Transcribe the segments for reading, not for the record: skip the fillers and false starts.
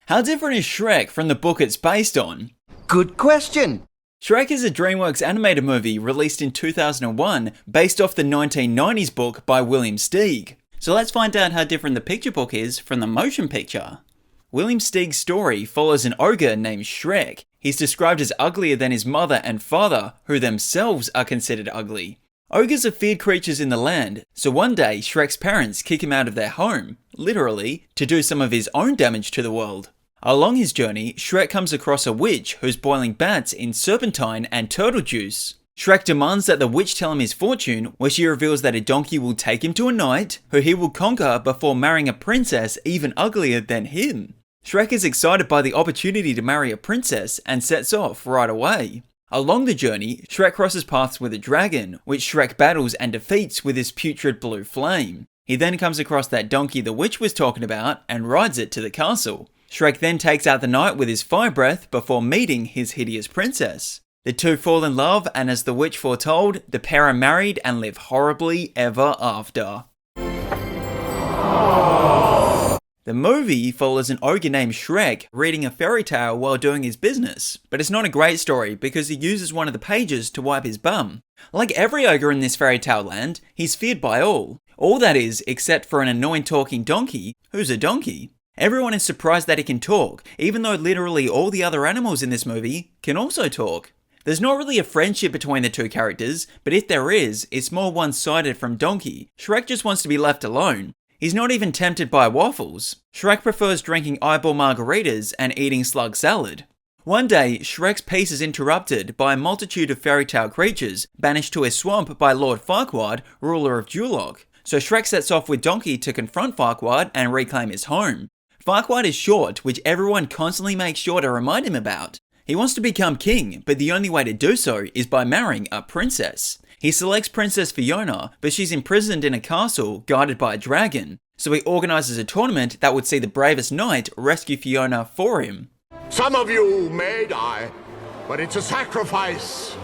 How different is Shrek from the book it's based on? Good question. Shrek is a Dreamworks animated movie released in 2001 based off the 1990s book by William Steig. So let's find out how different the picture book is from the motion picture. William Steig's story follows an ogre named Shrek. He's described as uglier than his mother and father, who themselves are considered ugly. Ogres are feared creatures in the land, so one day Shrek's parents kick him out of their home, literally, to do some of his own damage to the world. Along his journey, Shrek comes across a witch who's boiling bats in serpentine and turtle juice. Shrek demands that the witch tell him his fortune, where she reveals that a donkey will take him to a knight, who he will conquer before marrying a princess even uglier than him. Shrek is excited by the opportunity to marry a princess and sets off right away. Along the journey, Shrek crosses paths with a dragon, which Shrek battles and defeats with his putrid blue flame. He then comes across that donkey the witch was talking about and rides it to the castle. Shrek then takes out the knight with his fire breath before meeting his hideous princess. The two fall in love, and as the witch foretold, the pair are married and live horribly ever after. The movie follows an ogre named Shrek reading a fairy tale while doing his business, but it's not a great story because he uses one of the pages to wipe his bum. Like every ogre in this fairy tale land, he's feared by all that is, except for an annoying talking donkey, who's a donkey. Everyone is surprised that he can talk, even though literally all the other animals in this movie can also talk. There's not really a friendship between the two characters, but if there is, it's more one-sided from Donkey. Shrek just wants to be left alone. He's not even tempted by waffles. Shrek prefers drinking eyeball margaritas and eating slug salad. One day, Shrek's peace is interrupted by a multitude of fairy tale creatures banished to a swamp by Lord Farquaad, ruler of Duloc. So Shrek sets off with Donkey to confront Farquaad and reclaim his home. Farquaad is short, which everyone constantly makes sure to remind him about. He wants to become king, but the only way to do so is by marrying a princess. He selects Princess Fiona, but she's imprisoned in a castle guarded by a dragon. So he organises a tournament that would see the bravest knight rescue Fiona for him. Some of you may die, but it's a sacrifice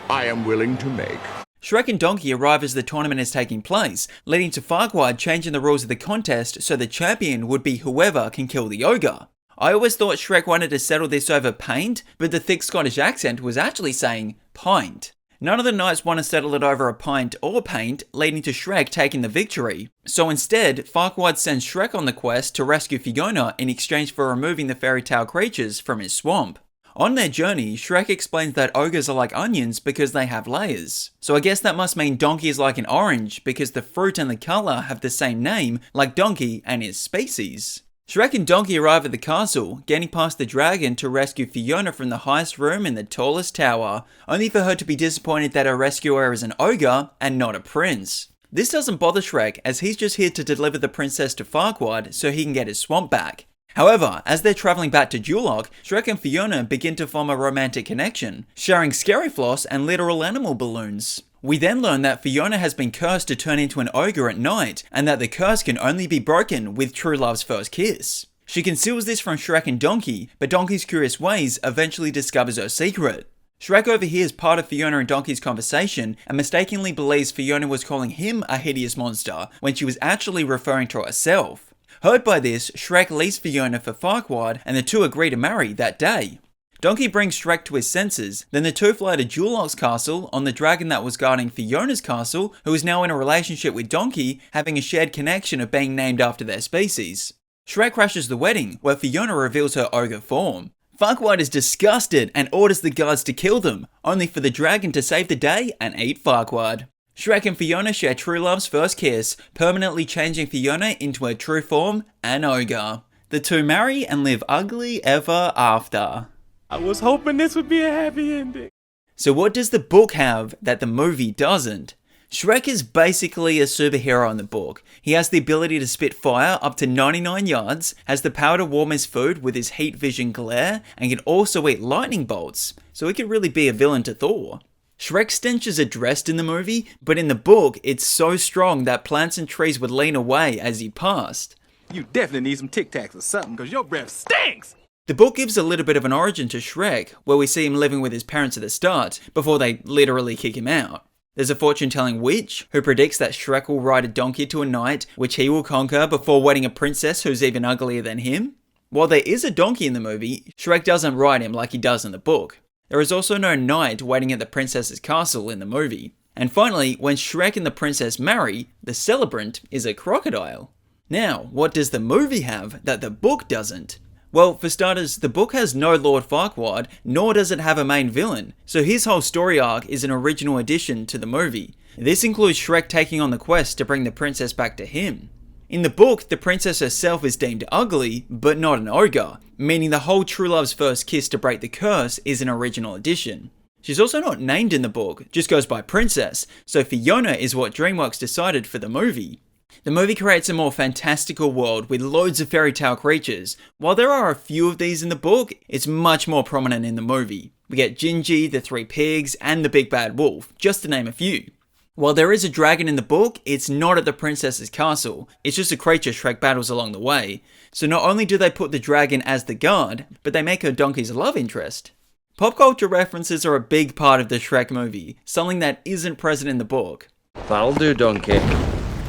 I am willing to make. Shrek and Donkey arrive as the tournament is taking place, leading to Farquaad changing the rules of the contest so the champion would be whoever can kill the ogre. I always thought Shrek wanted to settle this over paint, but the thick Scottish accent was actually saying pint. None of the knights want to settle it over a pint or paint, leading to Shrek taking the victory. So instead, Farquaad sends Shrek on the quest to rescue Fiona in exchange for removing the fairy tale creatures from his swamp. On their journey, Shrek explains that ogres are like onions because they have layers. So I guess that must mean Donkey is like an orange because the fruit and the colour have the same name like Donkey and his species. Shrek and Donkey arrive at the castle, getting past the dragon to rescue Fiona from the highest room in the tallest tower, only for her to be disappointed that her rescuer is an ogre and not a prince. This doesn't bother Shrek, as he's just here to deliver the princess to Farquaad so he can get his swamp back. However, as they're travelling back to Duloc, Shrek and Fiona begin to form a romantic connection, sharing scary floss and literal animal balloons. We then learn that Fiona has been cursed to turn into an ogre at night, and that the curse can only be broken with true love's first kiss. She conceals this from Shrek and Donkey, but Donkey's curious ways eventually discovers her secret. Shrek overhears part of Fiona and Donkey's conversation and mistakenly believes Fiona was calling him a hideous monster when she was actually referring to herself. Hurt by this, Shrek leaves Fiona for Farquaad and the two agree to marry that day. Donkey brings Shrek to his senses, then the two fly to Duloc's castle on the dragon that was guarding Fiona's castle, who is now in a relationship with Donkey, having a shared connection of being named after their species. Shrek crashes the wedding, where Fiona reveals her ogre form. Farquaad is disgusted and orders the guards to kill them, only for the dragon to save the day and eat Farquaad. Shrek and Fiona share true love's first kiss, permanently changing Fiona into her true form, an ogre. The two marry and live ugly ever after. I was hoping this would be a happy ending. So what does the book have that the movie doesn't? Shrek is basically a superhero in the book. He has the ability to spit fire up to 99 yards, has the power to warm his food with his heat vision glare, and can also eat lightning bolts, so he could really be a villain to Thor. Shrek's stench is addressed in the movie, but in the book, it's so strong that plants and trees would lean away as he passed. You definitely need some Tic Tacs or something, because your breath stinks! The book gives a little bit of an origin to Shrek, where we see him living with his parents at the start, before they literally kick him out. There's a fortune-telling witch, who predicts that Shrek will ride a donkey to a knight, which he will conquer before wedding a princess who's even uglier than him. While there is a donkey in the movie, Shrek doesn't ride him like he does in the book. There is also no knight waiting at the princess's castle in the movie. And finally, when Shrek and the princess marry, the celebrant is a crocodile. Now, what does the movie have that the book doesn't? Well, for starters, the book has no Lord Farquaad, nor does it have a main villain, so his whole story arc is an original addition to the movie. This includes Shrek taking on the quest to bring the princess back to him. In the book, the princess herself is deemed ugly, but not an ogre, meaning the whole true love's first kiss to break the curse is an original addition. She's also not named in the book, just goes by princess, so Fiona is what Dreamworks decided for the movie. The movie creates a more fantastical world with loads of fairy tale creatures. While there are a few of these in the book, it's much more prominent in the movie. We get Gingy, the three pigs, and the big bad wolf, just to name a few. While there is a dragon in the book, it's not at the princess's castle, it's just a creature Shrek battles along the way. So not only do they put the dragon as the guard, but they make her donkey's love interest. Pop culture references are a big part of the Shrek movie, something that isn't present in the book. That'll do, donkey.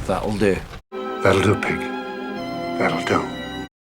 That'll do. That'll do, pig. That'll do.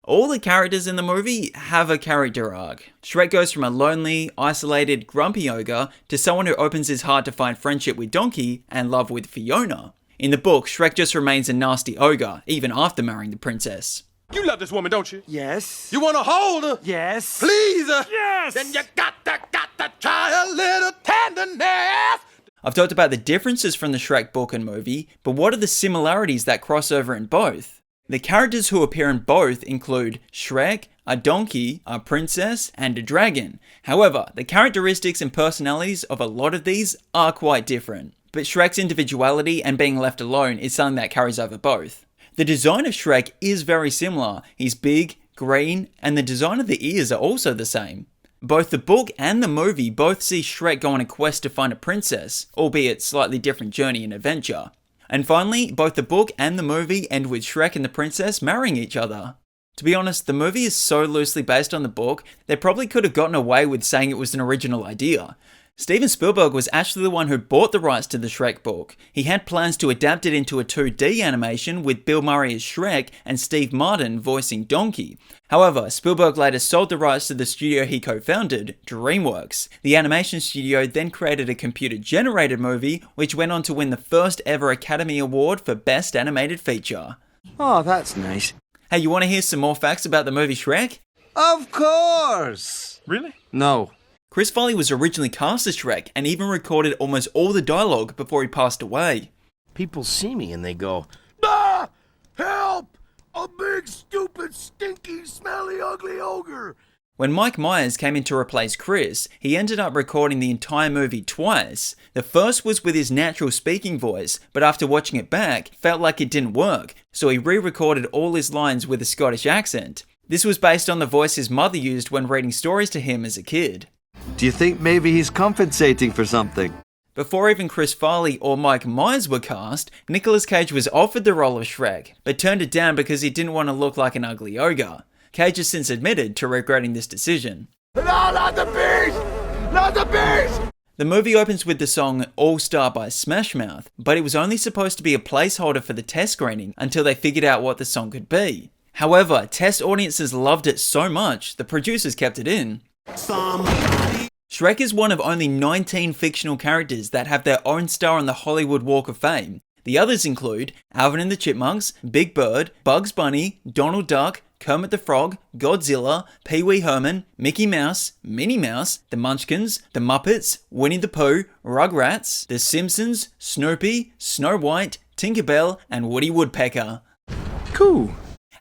All the characters in the movie have a character arc. Shrek goes from a lonely, isolated, grumpy ogre to someone who opens his heart to find friendship with Donkey and love with Fiona. In the book, Shrek just remains a nasty ogre, even after marrying the princess. You love this woman, don't you? Yes. You want to hold her? Yes. Please her? Yes. Then you got to try a little tenderness. I've talked about the differences from the Shrek book and movie, but what are the similarities that cross over in both? The characters who appear in both include Shrek, a donkey, a princess, and a dragon. However, the characteristics and personalities of a lot of these are quite different. But Shrek's individuality and being left alone is something that carries over both. The design of Shrek is very similar. He's big, green, and the design of the ears are also the same. Both the book and the movie both see Shrek go on a quest to find a princess, albeit slightly different journey and adventure. And finally, both the book and the movie end with Shrek and the princess marrying each other. To be honest, the movie is so loosely based on the book, they probably could have gotten away with saying it was an original idea. Steven Spielberg was actually the one who bought the rights to the Shrek book. He had plans to adapt it into a 2D animation with Bill Murray as Shrek and Steve Martin voicing Donkey. However, Spielberg later sold the rights to the studio he co-founded, Dreamworks. The animation studio then created a computer-generated movie, which went on to win the first ever Academy Award for Best Animated Feature. Oh, that's nice. Hey, you want to hear some more facts about the movie Shrek? Of course. Really? No. Chris Farley was originally cast as Shrek and even recorded almost all the dialogue before he passed away. People see me and they go, Ah! Help! A big, stupid, stinky, smelly, ugly ogre! When Mike Myers came in to replace Chris, he ended up recording the entire movie twice. The first was with his natural speaking voice, but after watching it back, felt like it didn't work, so he re-recorded all his lines with a Scottish accent. This was based on the voice his mother used when reading stories to him as a kid. Do you think maybe he's compensating for something? Before even Chris Farley or Mike Myers were cast, Nicolas Cage was offered the role of Shrek, but turned it down because he didn't want to look like an ugly ogre. Cage has since admitted to regretting this decision. No, not the beast! Not the beast! The movie opens with the song All Star by Smash Mouth, but it was only supposed to be a placeholder for the test screening until they figured out what the song could be. However, test audiences loved it so much, the producers kept it in. Shrek is one of only 19 fictional characters that have their own star on the Hollywood Walk of Fame. The others include Alvin and the Chipmunks, Big Bird, Bugs Bunny, Donald Duck, Kermit the Frog, Godzilla, Pee-wee Herman, Mickey Mouse, Minnie Mouse, the Munchkins, the Muppets, Winnie the Pooh, Rugrats, The Simpsons, Snoopy, Snow White, Tinkerbell, and Woody Woodpecker. cool.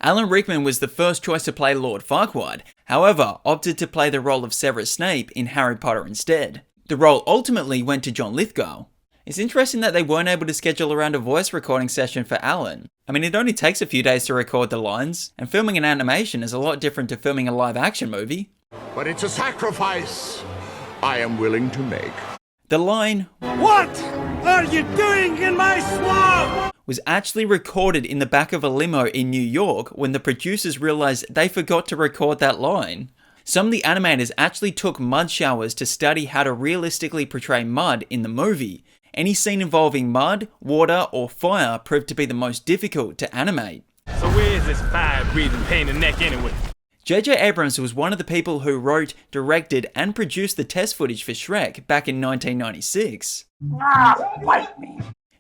Alan Rickman was the first choice to play Lord Farquaad, however, opted to play the role of Severus Snape in Harry Potter instead. The role ultimately went to John Lithgow. It's interesting that they weren't able to schedule around a voice recording session for Alan. I mean, it only takes a few days to record the lines, and filming an animation is a lot different to filming a live action movie. But it's a sacrifice I am willing to make. The line, What are you doing in my swamp? was actually recorded in the back of a limo in New York when the producers realized they forgot to record that line. Some of the animators actually took mud showers to study how to realistically portray mud in the movie. Any scene involving mud, water, or fire proved to be the most difficult to animate. So where's this fire-breathing pain in the neck anyway? J.J. Abrams was one of the people who wrote, directed, and produced the test footage for Shrek back in 1996.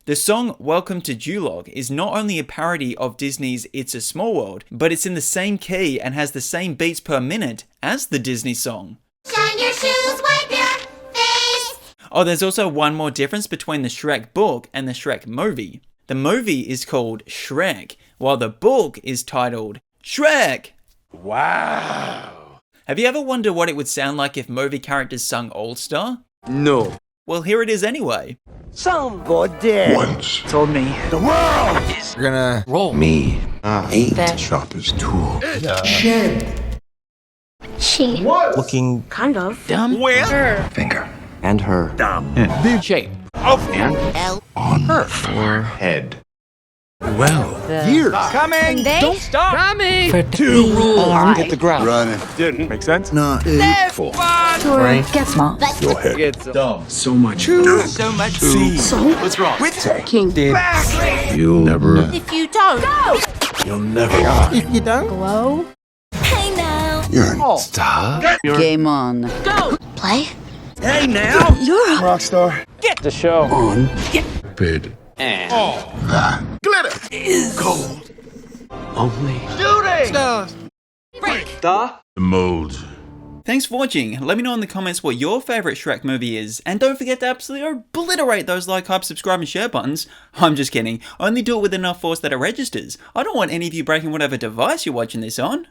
The song Welcome to Julog is not only a parody of Disney's It's a Small World, but it's in the same key and has the same beats per minute as the Disney song. Shine your shoes, wipe your face. Oh, there's also one more difference between the Shrek book and the Shrek movie. The movie is called Shrek, while the book is titled Shrek! Wow. Have you ever wondered what it would sound like if movie characters sung All Star? No. Well, here it is anyway. Somebody Once told me the world is Gonna roll me ain't sharpest tool. She looking kind of dumb. Where? Finger And her. Dumb. shape. and L. on her forehead. Well, years. Coming. Don't stop. coming. Hit the ground. Running. Didn't make sense. Not Full. Brain. Get small. your head. It's dumb. So much. So much. See. What's wrong? King. You'll never. If you don't go. You'll never. If you don't. Glow. Hey now. You're a star. Game on. Go. Play. Hey now. You're a Rock star. The show. On. Bid. That glitter is gold. Only. break. The mold. Thanks for watching. Let me know in the comments what your favourite Shrek movie is, and don't forget to absolutely obliterate those like, hype, subscribe and share buttons. I'm just kidding. Only do it with enough force that it registers. I don't want any of you breaking whatever device you're watching this on.